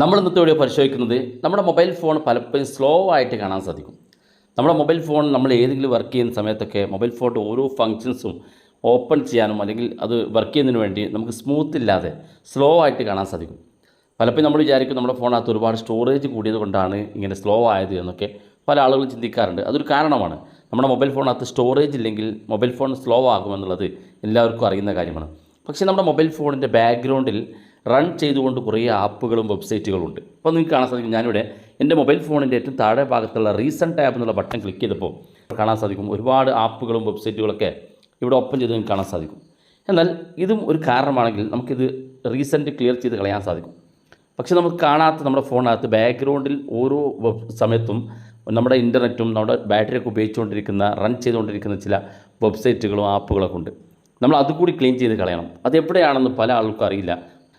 നമ്മൾ ഇന്നത്തെ വീഡിയോ പരിശോധിക്കുന്നത് നമ്മുടെ മൊബൈൽ ഫോൺ പലപ്പോഴും സ്ലോ ആയിട്ട് കാണാൻ സാധിക്കും. നമ്മുടെ മൊബൈൽ ഫോൺ നമ്മൾ ഏതെങ്കിലും വർക്ക് ചെയ്യുന്ന സമയത്തൊക്കെ മൊബൈൽ ഫോണിൻ്റെ ഓരോ ഫങ്ഷൻസും ഓപ്പൺ ചെയ്യാനും അല്ലെങ്കിൽ അത് വർക്ക് ചെയ്യുന്നതിന് വേണ്ടി നമുക്ക് സ്മൂത്ത് ഇല്ലാതെ സ്ലോ ആയിട്ട് കാണാൻ സാധിക്കും. പലപ്പോഴും നമ്മൾ വിചാരിക്കും നമ്മുടെ ഫോണിനകത്ത് ഒരുപാട് സ്റ്റോറേജ് കൂടിയത് കൊണ്ടാണ് ഇങ്ങനെ സ്ലോ ആയത് എന്നൊക്കെ പല ആളുകളും ചിന്തിക്കാറുണ്ട്. അതൊരു കാരണമാണ്. നമ്മുടെ മൊബൈൽ ഫോണിനകത്ത് സ്റ്റോറേജ് ഇല്ലെങ്കിൽ മൊബൈൽ ഫോൺ സ്ലോ ആകുമെന്നുള്ളത് എല്ലാവർക്കും അറിയുന്ന കാര്യമാണ്. പക്ഷേ നമ്മുടെ മൊബൈൽ ഫോണിൻ്റെ ബാക്ക്ഗ്രൗണ്ടിൽ റൺ ചെയ്തുകൊണ്ട് കുറേ ആപ്പുകളും വെബ്സൈറ്റുകളും ഉണ്ട്. അപ്പോൾ നിങ്ങൾക്ക് കാണാൻ സാധിക്കും, ഞാനിവിടെ എൻ്റെ മൊബൈൽ ഫോണിൻ്റെ ഏറ്റവും താഴെ ഭാഗത്തുള്ള റീസെൻറ്റ് ടാബ് എന്നുള്ള ബട്ടൺ ക്ലിക്ക് ചെയ്തപ്പോൾ കാണാൻ സാധിക്കും ഒരുപാട് ആപ്പുകളും വെബ്സൈറ്റുകളൊക്കെ ഇവിടെ ഓപ്പൺ ചെയ്ത് നിങ്ങൾക്ക് കാണാൻ സാധിക്കും. എന്നാൽ ഇതും ഒരു കാരണമാണെങ്കിൽ നമുക്കിത് റീസെൻറ്റ് ക്ലിയർ ചെയ്ത് കളയാൻ സാധിക്കും. പക്ഷേ നമുക്ക് കാണാത്ത നമ്മുടെ ഫോണിനകത്ത് ബാക്ക്ഗ്രൗണ്ടിൽ ഓരോ സമയത്തും നമ്മുടെ ഇൻ്റർനെറ്റും നമ്മുടെ ബാറ്ററിയൊക്കെ ഉപയോഗിച്ചുകൊണ്ടിരിക്കുന്ന റൺ ചെയ്തുകൊണ്ടിരിക്കുന്ന ചില വെബ്സൈറ്റുകളും ആപ്പുകളൊക്കെ ഉണ്ട്. നമ്മൾ അതുകൂടി ക്ലീൻ ചെയ്ത് കളയണം. അതെവിടെയാണെന്ന് പല ആൾക്കും അറിയില്ല.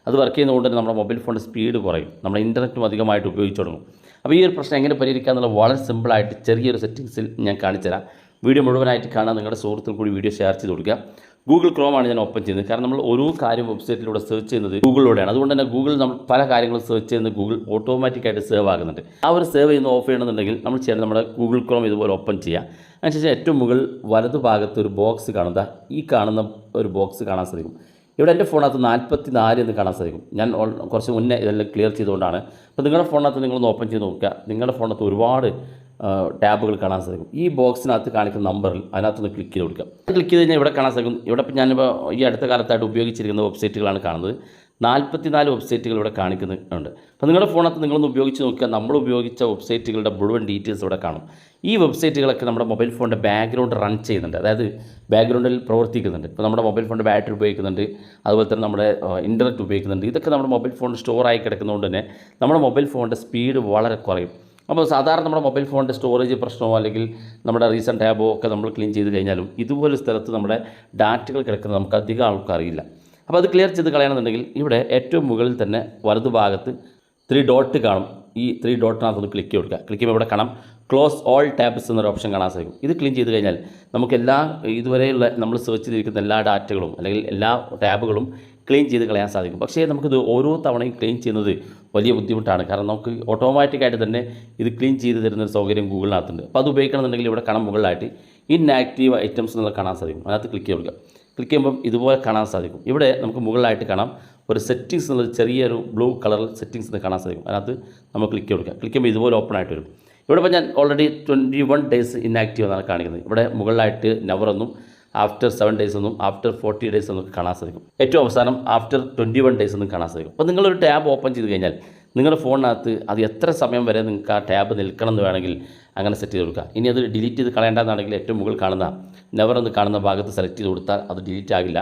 അത് വർക്ക് ചെയ്യുന്നതുകൊണ്ട് തന്നെ നമ്മുടെ മൊബൈൽ ഫോണിൻ്റെ സ്പീഡ് കുറയും, നമ്മുടെ ഇൻ്റർനെറ്റും അധികമായിട്ട് ഉപയോഗിച്ച് തുടങ്ങും. അപ്പോൾ ഈ ഒരു പ്രശ്നം എങ്ങനെ പരിഹരിക്കുക എന്നുള്ള വളരെ സിമ്പിളായിട്ട് ചെറിയൊരു സെറ്റിങ്സിൽ ഞാൻ കാണിച്ചുതരാം. വീഡിയോ മുഴുവനായിട്ട് കാണാൻ നിങ്ങളുടെ സുഹൃത്തുക്കൾ കൂടി വീഡിയോ ഷെയർ ചെയ്ത് കൊടുക്കുക. ഗൂഗിൾ ക്രോമാണ് ഞാൻ ഓപ്പൺ ചെയ്യുന്നത്. കാരണം നമ്മൾ ഓരോ കാര്യം വെബ്സൈറ്റിലൂടെ സെർച്ച് ചെയ്യുന്നത് ഗൂഗിളിലൂടെയാണ്. അതുകൊണ്ട് തന്നെ ഗൂഗിൾ നമ്മൾ പല കാര്യങ്ങളും സെർച്ച് ചെയ്യുന്നത് ഗൂഗിൾ ഓട്ടോമാറ്റിക്കായിട്ട് സേവ് ആകുന്നുണ്ട്. ആ ഒരു സേവ് ചെയ്യുന്ന ഓഫ് ചെയ്യണമെന്നുണ്ടെങ്കിൽ നമ്മൾ ചെയ്യേണ്ടത് നമ്മുടെ ഗൂഗിൾ ക്രോം ഇതുപോലെ ഓപ്പൺ ചെയ്യുക. അതിനുശേഷം ഏറ്റവും മുകളിൽ വലതുഭാഗത്ത് ഒരു ബോക്സ് കാണുക. ഈ കാണുന്ന ഒരു ബോക്സ് കാണാൻ സാധിക്കും. ഇവിടെ എൻ്റെ ഫോണിനകത്ത് 44 എന്ന് കാണാൻ സാധിക്കും. ഞാൻ കുറച്ച് മുന്നേ ഇതെല്ലാം ക്ലിയർ ചെയ്തുകൊണ്ടാണ്. അപ്പോൾ നിങ്ങളുടെ ഫോണിനകത്ത് നിങ്ങളൊന്ന് ഓപ്പൺ ചെയ്ത് നോക്കുക. നിങ്ങളുടെ ഫോണിനകത്ത് ഒരുപാട് ടാബുകൾ കാണാൻ സാധിക്കും. ഈ ബോക്സിനകത്ത് കാണിക്കുന്ന നമ്പറിൽ അതിനകത്തൊന്ന് ക്ലിക്ക് ചെയ്ത് കൊടുക്കുക. ക്ലിക്ക് ചെയ്ത് കഴിഞ്ഞാൽ ഇവിടെ കാണാൻ സാധിക്കും. ഇവിടെ ഞാനിപ്പോൾ ഈ അടുത്ത കാലത്തായിട്ട് ഉപയോഗിച്ചിരിക്കുന്ന വെബ്സൈറ്റുകളാണ് കാണുന്നത്. 44 വെബ്സൈറ്റുകൾ ഇവിടെ കാണിക്കുന്നുണ്ട്. അപ്പോൾ നിങ്ങളുടെ ഫോണിനകത്ത് നിങ്ങളൊന്ന് ഉപയോഗിച്ച് നോക്കുക. നമ്മൾ ഉപയോഗിച്ച വെബ്സൈറ്റുകളുടെ മുഴുവൻ ഡീറ്റെയിൽസ് ഇവിടെ കാണും. ഈ വെബ്സൈറ്റുകളൊക്കെ നമ്മുടെ മൊബൈൽ ഫോണിൻ്റെ ബാക്ക്ഗ്രൗണ്ട് റൺ ചെയ്യുന്നുണ്ട്, അതായത് ബാക്ക്ഗ്രൗണ്ടിൽ പ്രവർത്തിക്കുന്നുണ്ട്. ഇപ്പോൾ നമ്മുടെ മൊബൈൽ ഫോണിൻ്റെ ബാറ്ററി ഉപയോഗിക്കുന്നുണ്ട്, അതുപോലെ തന്നെ നമ്മുടെ ഇൻ്റർനെറ്റ് ഉപയോഗിക്കുന്നുണ്ട്. ഇതൊക്കെ നമ്മുടെ മൊബൈൽ ഫോണിൽ സ്റ്റോറായി കിടക്കുന്നതുകൊണ്ട് തന്നെ നമ്മുടെ മൊബൈൽ ഫോണിൻ്റെ സ്പീഡ് വളരെ കുറയും. അപ്പോൾ സാധാരണ നമ്മുടെ മൊബൈൽ ഫോണിൻ്റെ സ്റ്റോറേജ് പ്രശ്നമോ അല്ലെങ്കിൽ നമ്മുടെ റീസെൻറ്റ് ടാബോ ഒക്കെ നമ്മൾ ക്ലീൻ ചെയ്ത് കഴിഞ്ഞാലും ഇതുപോലെ സ്ഥലത്ത് നമ്മുടെ ഡാറ്റകൾ കിടക്കുന്നത് നമുക്ക് അധികം ആൾക്കും അറിയില്ല. അപ്പോൾ അത് ക്ലിയർ ചെയ്ത് കളയണമെന്നുണ്ടെങ്കിൽ ഇവിടെ ഏറ്റവും മുകളിൽ തന്നെ വലതുഭാഗത്ത് 3 ഡോട്ട് കാണും. ഈ 3 ഡോട്ടിനകത്തൊന്ന് ക്ലിക്ക് കൊടുക്കുക. ക്ലിക്ക് ചെയ്യുമ്പോൾ ഇവിടെ കാണാം ക്ലോസ് ഓൾ ടാബ്സ് എന്നൊരു ഓപ്ഷൻ കാണാൻ സാധിക്കും. ഇത് ക്ലീൻ ചെയ്ത് കഴിഞ്ഞാൽ നമുക്ക് ഇതുവരെയുള്ള നമ്മൾ സെർച്ച് ചെയ്തിരിക്കുന്ന എല്ലാ ഡാറ്റകളും അല്ലെങ്കിൽ എല്ലാ ടാബുകളും ക്ലീൻ ചെയ്ത് കളയാൻ സാധിക്കും. പക്ഷേ നമുക്കിത് ഓരോ തവണയും ക്ലീൻ ചെയ്യുന്നത് വലിയ ബുദ്ധിമുട്ടാണ്. കാരണം നമുക്ക് ഓട്ടോമാറ്റിക്കായിട്ട് തന്നെ ഇത് ക്ലീൻ ചെയ്ത് തരുന്നൊരു സൗകര്യം ഗൂഗിളിനകത്തുണ്ട്. അപ്പോൾ അത് ഉപയോഗിക്കണമെന്നുണ്ടെങ്കിൽ ഇവിടെ കാണാൻ മുകളിലായിട്ട് ഇൻആക്റ്റീവ് ഐറ്റംസ് എന്നുള്ള കാണാൻ സാധിക്കും. അതിനകത്ത് ക്ലിക്ക് ചെയ്യുക. ക്ലിക്ക് ചെയ്യുമ്പം ഇതുപോലെ കാണാൻ സാധിക്കും. ഇവിടെ നമുക്ക് മുകളിലായിട്ട് കാണാം ഒരു സെറ്റിങ്സ് എന്നുള്ളത് ചെറിയൊരു ബ്ലൂ കളറിൽ സെറ്റിങ്സ് എന്ന് കാണാൻ സാധിക്കും. അതിനകത്ത് നമ്മൾ ക്ലിക്ക് കൊടുക്കുക. ക്ലിക്ക് ചെയ്യുമ്പോൾ ഇതുപോലെ ഓപ്പൺ ആയിട്ട് വരും. ഇവിടെ ഇപ്പോൾ ഞാൻ ഓൾറെഡി 21 ഡേയ്സ് ഇൻആക്റ്റീവ് എന്നാണ് കാണിക്കുന്നത്. ഇവിടെ മുകളിലായിട്ട് നവർ എന്നും ആഫ്റ്റർ 7 ഡേയ്സ് എന്നും ആഫ്റ്റർ 40 ഡേയ്സ് എന്നൊക്കെ കാണാൻ സാധിക്കും. ഏറ്റവും അവസാനം ആഫ്റ്റർ 21 ഡേയ്സ് എന്നും കാണാൻ സാധിക്കും. അപ്പോൾ നിങ്ങളൊരു ടാബ് ഓപ്പൺ ചെയ്ത് കഴിഞ്ഞാൽ നിങ്ങളുടെ ഫോണിനകത്ത് അത് എത്ര സമയം വരെ നിങ്ങൾക്ക് ആ ടാബ് നിൽക്കണം എന്ന് വേണമെങ്കിൽ അങ്ങനെ സെറ്റ് ചെയ്ത് കൊടുക്കുക. ഇനി അത് ഡിലീറ്റ് ചെയ്ത് കളയേണ്ടതെന്നാണെങ്കിൽ ഏറ്റവും മുകളിൽ കാണുന്ന നെവർ എന്ന് കാണുന്ന ഭാഗത്ത് സെലക്ട് ചെയ്ത് കൊടുത്താൽ അത് ഡിലീറ്റ് ആകില്ല.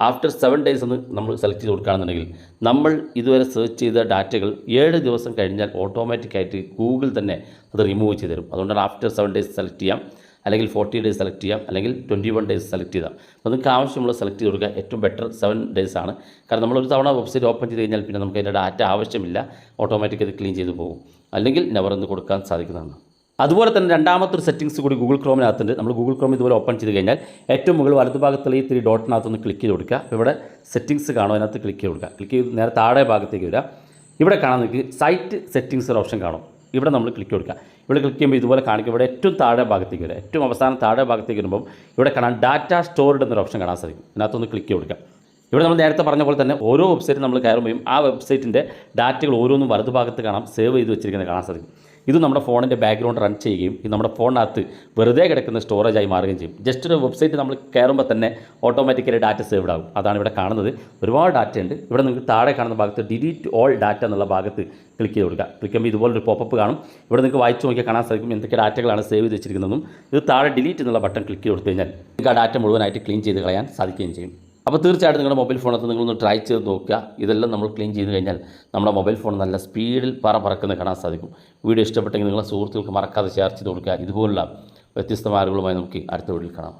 ആഫ്റ്റർ 7 ഡേയ്സ് എന്ന് നമ്മൾ സെലക്ട് ചെയ്ത് കൊടുക്കുകയാണെന്നുണ്ടെങ്കിൽ നമ്മൾ ഇതുവരെ സെർച്ച് ചെയ്ത ഡാറ്റകൾ 7 ദിവസം കഴിഞ്ഞാൽ ഓട്ടോമാറ്റിക്കായിട്ട് ഗൂഗിൾ തന്നെ അത് റിമൂവ് ചെയ്ത് തരും. അതുകൊണ്ടാണ് ആഫ്റ്റർ 7 ഡേയ്സ് സെലക്ട് ചെയ്യാം, അല്ലെങ്കിൽ 40 ഡേയ്സ് സെലക്ട് ചെയ്യാം, അല്ലെങ്കിൽ 21 ഡേയ്സ് സെലക്ട് ചെയ്താൽ. അപ്പോൾ നിങ്ങൾക്ക് ആവശ്യമുള്ള സെലക്ട് ചെയ്ത് കൊടുക്കുക. ഏറ്റവും ബെറ്റർ 7 ഡേയ്സ് ആണ്. കാരണം നമ്മളൊരു തവണ വെബ്സൈറ്റ് ഓപ്പൺ ചെയ്ത് കഴിഞ്ഞാൽ പിന്നെ നമുക്ക് അതിൻ്റെ ഡാറ്റ ആവശ്യമില്ല, ഓട്ടോമാറ്റിക്കായി ക്ലീൻ ചെയ്ത് പോകും. അല്ലെങ്കിൽ നെവർ എന്ന് കൊടുക്കാൻ സാധിക്കുന്നതാണ്. അതുപോലെ തന്നെ രണ്ടാമത്തെ സെറ്റിങ്സ് കൂടി ഗൂഗിൾ ക്രോമിനകത്തുണ്ട്. നമ്മൾ ഗൂഗിൾ ക്രോം ഇതുപോലെ ഓപ്പൺ ചെയ്ത് കഴിഞ്ഞാൽ ഏറ്റവും മുകളിൽ വലതുഭാഗത്തുള്ള ഈ 3 ഡോട്ടിനകത്തൊന്ന് ക്ലിക്ക് ചെയ്ത് കൊടുക്കുക. ഇവിടെ സെറ്റിങ്സ് കാണും, അതിനകത്ത് ക്ലിക്ക് ചെയ്ത് കൊടുക്കുക. ക്ലിക്ക് ചെയ്ത് നേരെ താഴെ ഭാഗത്തേക്ക് വരിക. ഇവിടെ കാണാൻ നിങ്ങൾക്ക് സൈറ്റ് സെറ്റിങ്സ് ഒരു ഓപ്ഷൻ കാണും. ഇവിടെ നമ്മൾ ക്ലിക്ക് കൊടുക്കുക. ഇവിടെ ക്ലിക്ക് ചെയ്യുമ്പോൾ ഇതുപോലെ കാണിക്കും. ഇവിടെ ഏറ്റവും താഴെ ഭാഗത്തേക്ക് വരിക. ഏറ്റവും അവസാനം താഴെ ഭാഗത്തേക്ക് വരുമ്പോൾ ഇവിടെ കാണാൻ ഡാറ്റ സ്റ്റോർഡ് എന്നൊരു ഓപ്ഷൻ കാണാൻ സാധിക്കും. ഇതിനകത്തൊന്ന് ക്ലിക്ക് കൊടുക്കുക. ഇവിടെ നമ്മൾ നേരത്തെ പറഞ്ഞ പോലെ തന്നെ ഓരോ വെബ്സൈറ്റ് നമ്മൾ കയറുമ്പോഴും ആ വെബ്സൈറ്റിൻ്റെ ഡാറ്റകൾ ഓരോന്നും വലതുഭാഗത്ത് കാണാം, സേവ് ചെയ്ത് വെച്ചിരിക്കുന്നത് കാണാൻ സാധിക്കും. ഇത് നമ്മുടെ ഫോണിൻ്റെ ബാക്ക്ഗ്രൗണ്ട് റൺ ചെയ്യുകയും ഇത് നമ്മുടെ ഫോണിനകത്ത് വെറുതെ കിടക്കുന്ന സ്റ്റോറേജായി മാറുകയും ചെയ്യും. ജസ്റ്റ് ഒരു വെബ്സൈറ്റ് നമ്മൾ കയറുമ്പോൾ തന്നെ ഓട്ടോമാറ്റിക്കലി ഡാറ്റ സേവ്ഡ് ആകും. അതാണ് ഇവിടെ കാണുന്നത്. ഒരുപാട് ഡാറ്റ ഉണ്ട്. ഇവിടെ നിങ്ങൾക്ക് താഴെ കാണുന്ന ഭാഗത്ത് ഡിലീറ്റ് ഓൾ ഡാറ്റ എന്നുള്ള ഭാഗത്ത് ക്ലിക്ക് ചെയ്ത് കൊടുക്കുക. ക്ലിക്ക് ചെയ്യുമ്പോൾ ഇതുപോലൊരു പോപ്പപ്പ് കാണും. ഇവിടെ നിങ്ങൾക്ക് വായിച്ച് നോക്കിയാൽ കാണാൻ സാധിക്കും എന്തൊക്കെ ഡാറ്റകളാണ് സേവ് ചെയ്ത് വെച്ചിരിക്കുന്നതെന്നും. ഇത് താഴെ ഡിലീറ്റ് എന്നുള്ള ബട്ടൺ ക്ലിക്ക് ചെയ്ത് കൊടുത്തു കഴിഞ്ഞാൽ നിങ്ങൾക്ക് ആ ഡാറ്റ മുഴുവനായിട്ട് ക്ലീൻ ചെയ്ത് കളയാൻ സാധിക്കുകയും ചെയ്യും. അപ്പോൾ തീർച്ചയായിട്ടും നിങ്ങളുടെ മൊബൈൽ ഫോണത്ത് നിങ്ങളൊന്ന് ട്രൈ ചെയ്ത് നോക്കുക. ഇതെല്ലാം നമ്മൾ ക്ലീൻ ചെയ്ത് കഴിഞ്ഞാൽ നമ്മുടെ മൊബൈൽ ഫോൺ നല്ല സ്പീഡിൽ പറക്കുന്നത് കാണാൻ സാധിക്കും. വീഡിയോ ഇഷ്ടപ്പെട്ടെങ്കിൽ നിങ്ങളുടെ സുഹൃത്തുക്കൾക്ക് മറക്കാതെ ഷെയർ ചെയ്ത് കൊടുക്കുക. ഇതുപോലുള്ള വ്യത്യസ്തമായ അറിവുകളുമായി നമുക്ക് അടുത്ത വീഡിയോയിൽ കാണാം.